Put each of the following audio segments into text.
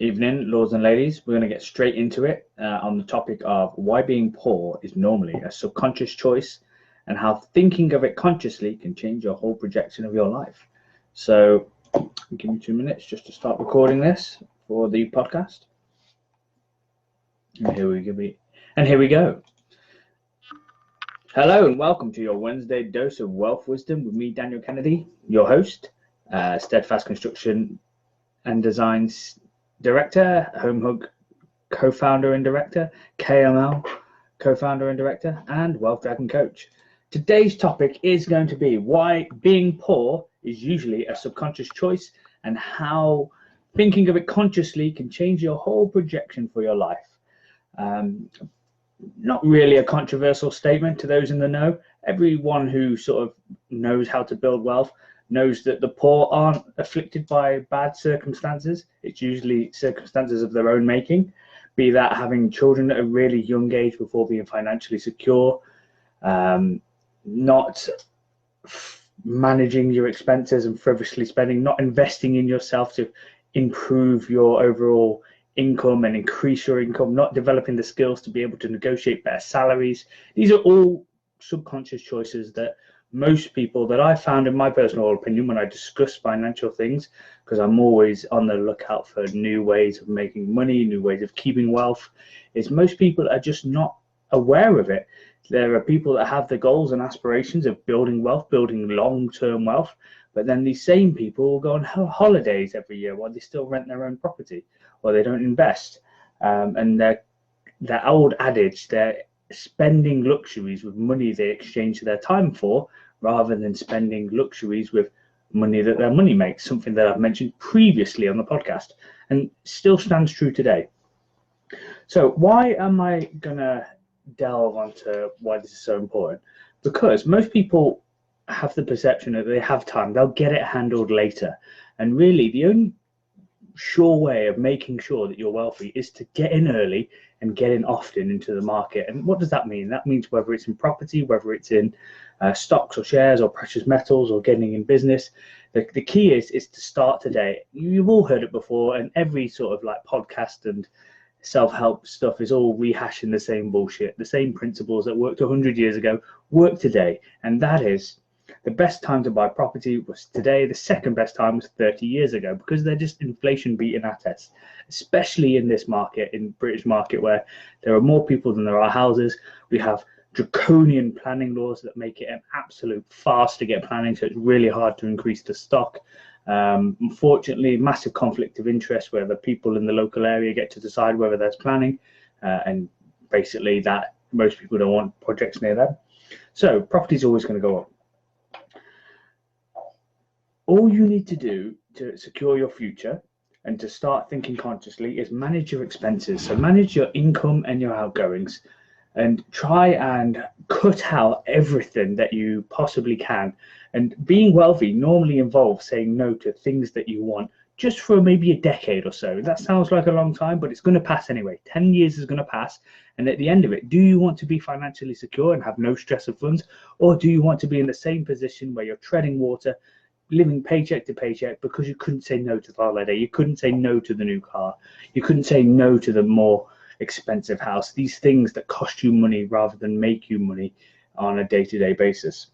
Evening, lords and ladies. We're going to get straight into it on the topic of why being poor is normally a subconscious choice and how thinking of it consciously can change your whole projection of your life. So give me 2 minutes just to start recording this for the podcast. And here we go. Hello and welcome to your Wednesday dose of wealth wisdom with me, Daniel Kennedy, your host, Steadfast Construction and Designs Director, HomeHug co-founder and director, KML co-founder and director, and Wealth Dragon coach. Today's topic is going to be why being poor is usually a subconscious choice and how thinking of it consciously can change your whole projection for your life. Not really a controversial statement to those in the know. Everyone who sort of knows how to build wealth knows that the poor aren't afflicted by bad circumstances. It's usually circumstances of their own making, be that having children at a really young age before being financially secure, not managing your expenses and frivolously spending, not investing in yourself to improve your overall income and increase your income, not developing the skills to be able to negotiate better salaries. These are all subconscious choices that most people that I found, in my personal opinion, when I discuss financial things, because I'm always on the lookout for new ways of making money, new ways of keeping wealth, is most people are just not aware of it. There are people that have the goals and aspirations of building wealth, building long-term wealth, but then these same people will go on holidays every year while they still rent their own property, or they don't invest. And that old adage, they're spending luxuries with money they exchange their time for, rather than spending luxuries with money that their money makes, something that I've mentioned previously on the podcast and still stands true today. So why am I gonna delve onto why this is so important? Because most people have the perception that they have time, they'll get it handled later, and really the only sure way of making sure that you're wealthy is to get in early and get in often into the market. And what does that mean? That means whether it's in property, whether it's in stocks or shares or precious metals or getting in business, the key is to start today. You've all heard it before, and every sort of like podcast and self-help stuff is all rehashing the same bullshit. The same principles that worked 100 years ago work today, and that is the best time to buy property was today. The second best time was 30 years ago, because they're just inflation beating at us, especially in this market, in British market, where there are more people than there are houses. We have draconian planning laws that make it an absolute farce to get planning, so it's really hard to increase the stock. Unfortunately, massive conflict of interest where the people in the local area get to decide whether there's planning, and basically that most people don't want projects near them. So property is always going to go up. All you need to do to secure your future and to start thinking consciously is manage your expenses. So manage your income and your outgoings, and try and cut out everything that you possibly can. And being wealthy normally involves saying no to things that you want just for maybe a decade or so. That sounds like a long time, but it's going to pass anyway. 10 years is going to pass. And at the end of it, do you want to be financially secure and have no stress of funds? Or do you want to be in the same position where you're treading water, living paycheck to paycheck because you couldn't say no to the holiday, you couldn't say no to the new car, you couldn't say no to the more expensive house, these things that cost you money rather than make you money on a day-to-day basis.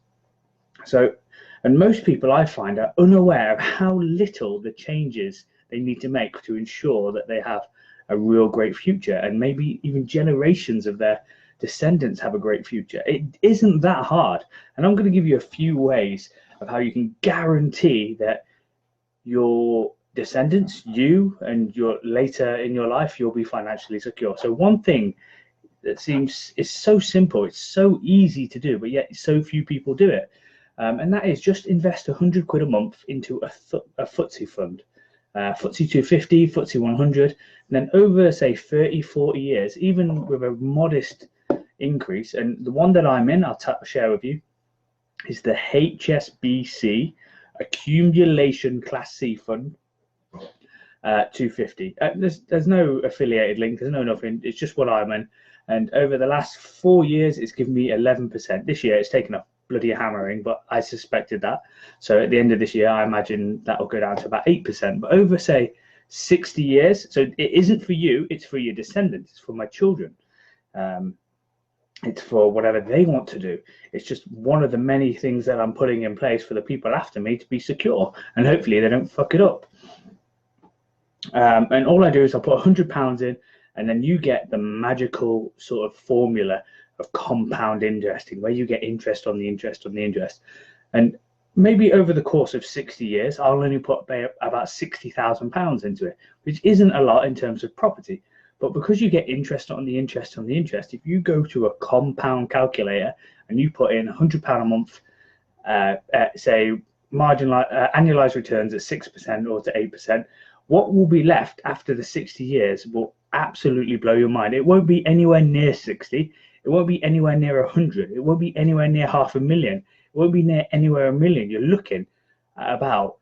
So, and most people I find are unaware of how little the changes they need to make to ensure that they have a real great future, and maybe even generations of their descendants have a great future. It isn't that hard, and I'm going to give you a few ways of how you can guarantee that your descendants, you and your later in your life, you'll be financially secure. So one thing that seems is so simple, it's so easy to do, but yet so few people do it, and that is just invest 100 quid a month into a FTSE fund, FTSE 250, FTSE 100, and then over say 30-40 years, even with a modest increase. And the one that I'm in, I'll share with you, is the HSBC Accumulation Class C Fund 250. There's no affiliated link, there's no nothing, it's just what I'm in. And over the last 4 years, it's given me 11%. This year, it's taken a bloody hammering, but I suspected that. So at the end of this year, I imagine that will go down to about 8%. But over, say, 60 years. So it isn't for you, it's for your descendants, it's for my children. It's for whatever they want to do. It's just one of the many things that I'm putting in place for the people after me to be secure, and hopefully they don't fuck it up. And all I do is I put £100 in, and then you get the magical sort of formula of compound investing, where you get interest on the interest on the interest. And maybe over the course of 60 years, I'll only put about £60,000 into it, which isn't a lot in terms of property. But because you get interest on the interest on the interest, if you go to a compound calculator and you put in £100 a month, say annualized returns at 6% or to 8%, what will be left after the 60 years will absolutely blow your mind. It won't be anywhere near 60. It won't be anywhere near 100. It won't be anywhere near 500,000. It won't be near anywhere a million. You're looking at about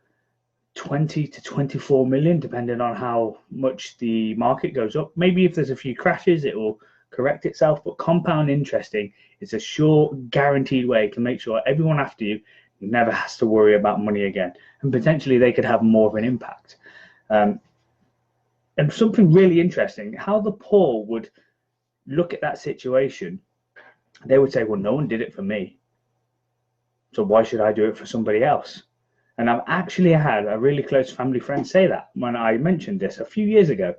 20 to 24 million, depending on how much the market goes up. Maybe if there's a few crashes, it will correct itself. But compound investing is a sure, guaranteed way to make sure everyone after you never has to worry about money again, and potentially they could have more of an impact. And something really interesting, how the poor would look at that situation. They would say, well, no one did it for me, so why should I do it for somebody else? And I've actually had a really close family friend say that when I mentioned this a few years ago,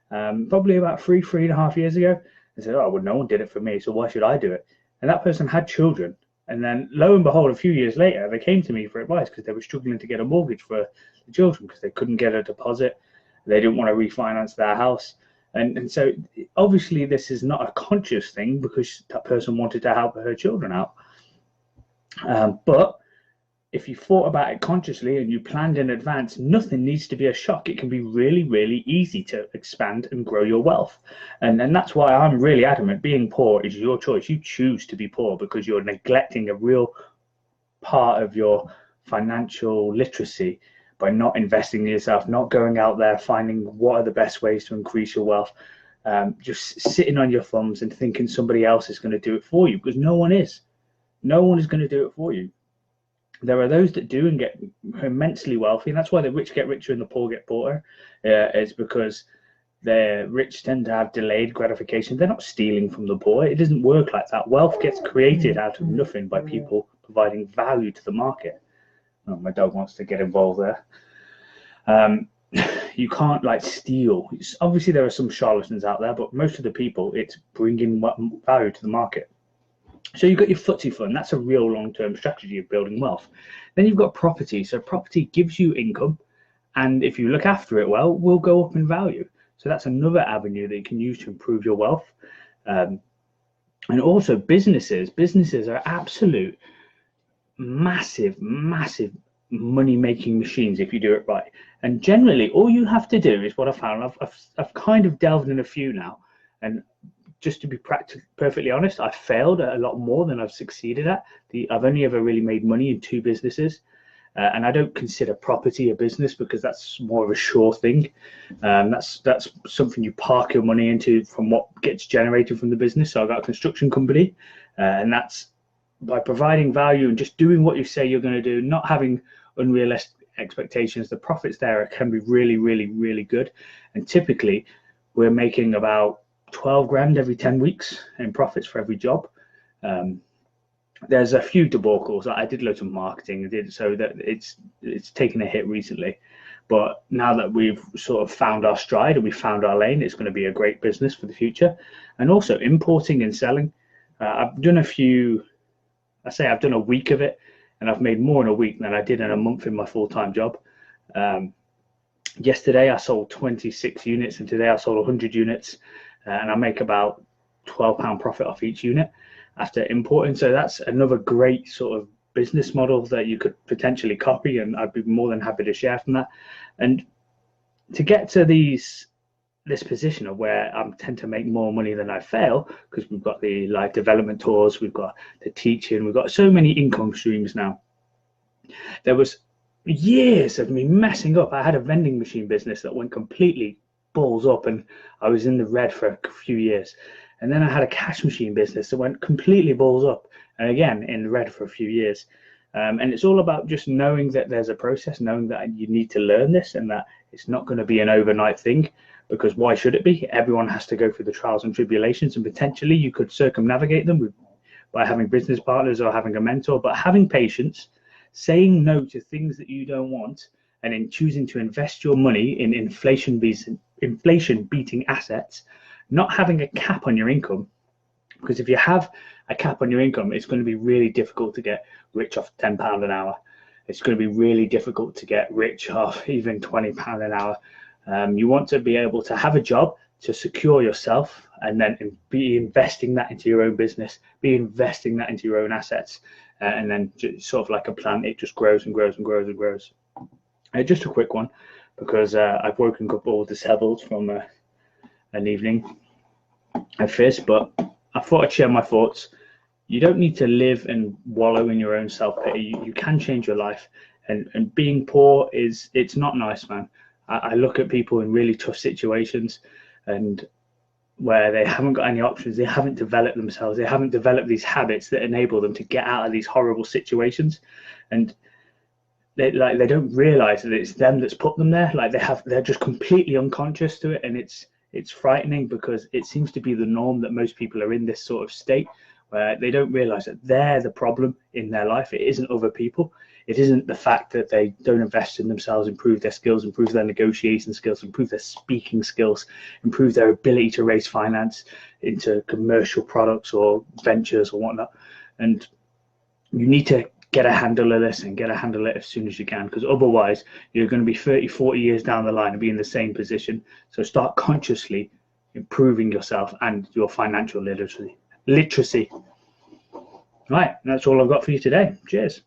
probably about 3.5 years ago. They said, oh, well, no one did it for me, so why should I do it? And that person had children. And then lo and behold, a few years later, they came to me for advice because they were struggling to get a mortgage for the children because they couldn't get a deposit. They didn't want to refinance their house. And so obviously this is not a conscious thing because that person wanted to help her children out. But if you thought about it consciously and you planned in advance, nothing needs to be a shock. It can be really, really easy to expand and grow your wealth. And that's why I'm really adamant, being poor is your choice. You choose to be poor because you're neglecting a real part of your financial literacy by not investing in yourself, not going out there, finding what are the best ways to increase your wealth, just sitting on your thumbs and thinking somebody else is going to do it for you, because no one is. No one is going to do it for you. There are those that do and get immensely wealthy, and that's why the rich get richer and the poor get poorer. It's because the rich tend to have delayed gratification. They're not stealing from the poor. It doesn't work like that. Wealth gets created out of nothing by people providing value to the market. Oh, my dog wants to get involved there. You can't like steal. Obviously, there are some charlatans out there, but most of the people, it's bringing value to the market. So you've got your FTSE fund. That's a real long-term strategy of building wealth. Then you've got property. So property gives you income, and if you look after it well, will go up in value. So that's another avenue that you can use to improve your wealth. And also businesses. Businesses are absolute massive money-making machines if you do it right. And generally, all you have to do is what I found. I've kind of delved in a few now, and just to be perfectly honest, I failed at a lot more than I've succeeded at. I've only ever really made money in 2 businesses, and I don't consider property a business because that's more of a sure thing. That's something you park your money into from what gets generated from the business. So I've got a construction company, and that's by providing value and just doing what you say you're going to do, not having unrealistic expectations. The profits there can be really, really, really good, and typically we're making about 12 grand every 10 weeks in profits for every job. There's a few debacles. I did loads of marketing, so that it's taken a hit recently, but now that we've sort of found our stride and we found our lane, it's going to be a great business for the future. And also importing and selling. I've done I've done a week of it, and I've made more in a week than I did in a month in my full-time job. Yesterday I sold 26 units, and today I sold 100 units. And I make about £12 profit off each unit after importing. So that's another great sort of business model that you could potentially copy, and I'd be more than happy to share from that. And to get to this position of where I tend to make more money than I fail, because we've got the live development tours, we've got the teaching, we've got so many income streams now. There was years of me messing up. I had a vending machine business that went completely balls up, and I was in the red for a few years. And then I had a cash machine business that went completely balls up, and again in the red for a few years. And it's all about just knowing that there's a process, knowing that you need to learn this and that it's not going to be an overnight thing, because why should it be? Everyone has to go through the trials and tribulations, and potentially you could circumnavigate them by having business partners or having a mentor. But having patience, saying no to things that you don't want, and in choosing to invest your money in inflation beating assets, not having a cap on your income. Because if you have a cap on your income, it's going to be really difficult to get rich off £10 an hour. It's going to be really difficult to get rich off even £20 an hour. You want to be able to have a job to secure yourself, and then be investing that into your own business, be investing that into your own assets, and then just sort of like a plant, it just grows and grows and grows and grows. Just a quick one, because I've woken up all disheveled from an evening at Fizz, but I thought I'd share my thoughts. You don't need to live and wallow in your own self-pity. You can change your life, and being poor it's not nice, man. I look at people in really tough situations, and where they haven't got any options, they haven't developed themselves, they haven't developed these habits that enable them to get out of these horrible situations, and they don't realize that it's them that's put them there. Like they're just completely unconscious to it, and it's frightening, because it seems to be the norm that most people are in this sort of state where they don't realize that they're the problem in their life. It isn't other people. It isn't the fact that they don't invest in themselves, improve their skills, improve their negotiation skills, improve their speaking skills, improve their ability to raise finance into commercial products or ventures or whatnot. And you need to get a handle of this, and get a handle of it as soon as you can, because otherwise you're going to be 30, 40 years down the line and be in the same position. So start consciously improving yourself and your financial literacy. Right, that's all I've got for you today. Cheers.